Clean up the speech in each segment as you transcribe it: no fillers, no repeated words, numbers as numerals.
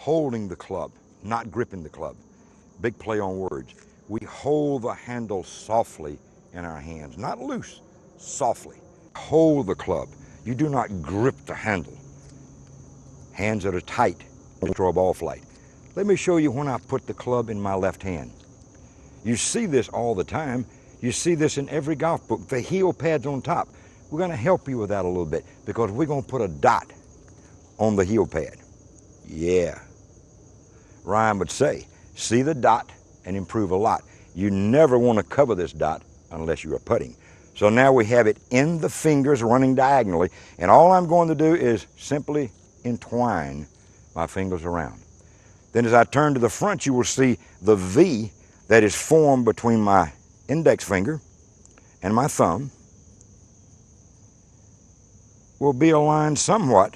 holding the club, not gripping the club. Big play on words. We hold the handle softly in our hands, not loose, softly. Hold the club. You do not grip the handle. Hands that are tight will throw a ball flight. Let me show you when I put the club in my left hand. You see this all the time. You see this in every golf book. The heel pad's on top. We're going to help you with that a little bit because we're going to put a dot on the heel pad. Yeah. Ryan would say, see the dot and improve a lot. You never want to cover this dot unless you are putting. So now we have it in the fingers running diagonally, and all I'm going to do is simply entwine my fingers around. Then as I turn to the front, you will see the V that is formed between my index finger and my thumb will be aligned somewhat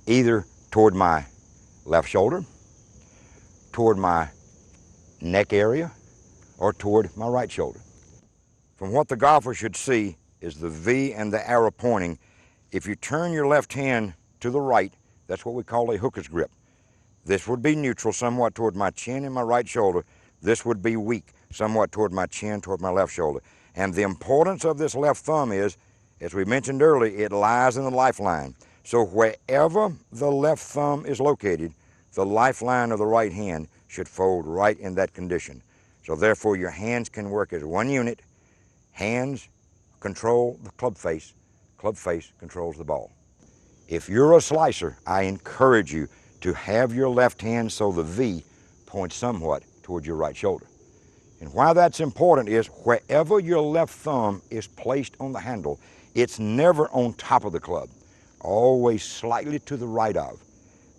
either toward my left shoulder, toward my neck area, or toward my right shoulder. From what the golfer should see is the V and the arrow pointing. If you turn your left hand to the right, that's what we call a hooker's grip. This would be neutral, somewhat toward my chin and my right shoulder. This would be weak, somewhat toward my chin, toward my left shoulder. And the importance of this left thumb is, as we mentioned earlier, it lies in the lifeline. So wherever the left thumb is located, the lifeline of the right hand should fold right in that condition. So therefore your hands can work as one unit. Hands control the club face controls the ball. If you're a slicer, I encourage you to have your left hand so the V points somewhat towards your right shoulder. And why that's important is wherever your left thumb is placed on the handle, it's never on top of the club, always slightly to the right of.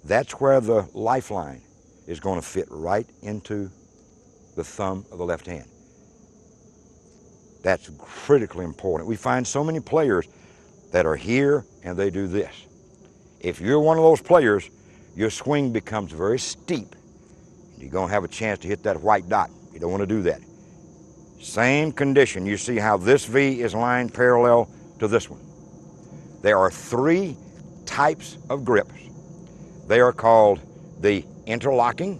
That's where the lifeline is going to fit right into the thumb of the left hand. That's critically important. We find so many players that are here and they do this. If you're one of those players, your swing becomes very steep. You're going to have a chance to hit that white dot. You don't want to do that. Same condition. You see how this V is lined parallel to this one. There are three types of grips. They are called the interlocking,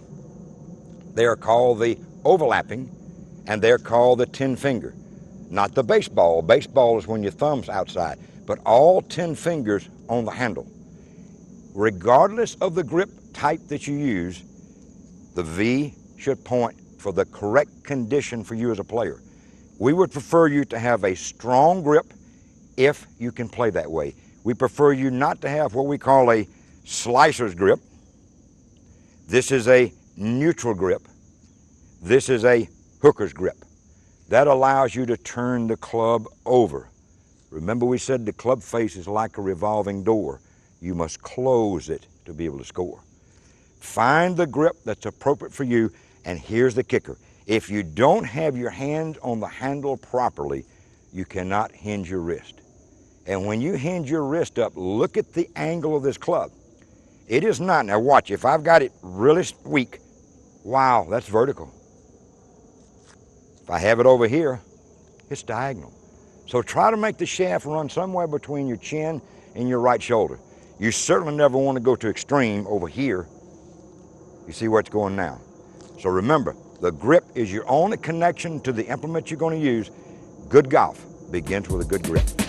they are called the overlapping, and they're called the 10-finger. Not the baseball. Baseball is when your thumb's outside, but all 10 fingers on the handle. Regardless of the grip type that you use, the V should point for the correct condition for you as a player. We would prefer you to have a strong grip if you can play that way. We prefer you not to have what we call a slicer's grip. This is a neutral grip. This is a hooker's grip. That allows you to turn the club over. Remember we said the club face is like a revolving door. You must close it to be able to score. Find the grip that's appropriate for you, and here's the kicker. If you don't have your hand on the handle properly, you cannot hinge your wrist. And when you hinge your wrist up, look at the angle of this club. It is not, now watch, if I've got it really weak, wow, that's vertical. If I have it over here, it's diagonal. So try to make the shaft run somewhere between your chin and your right shoulder. You certainly never want to go to extreme over here. You see where it's going now. So remember, the grip is your only connection to the implement you're going to use. Good golf begins with a good grip.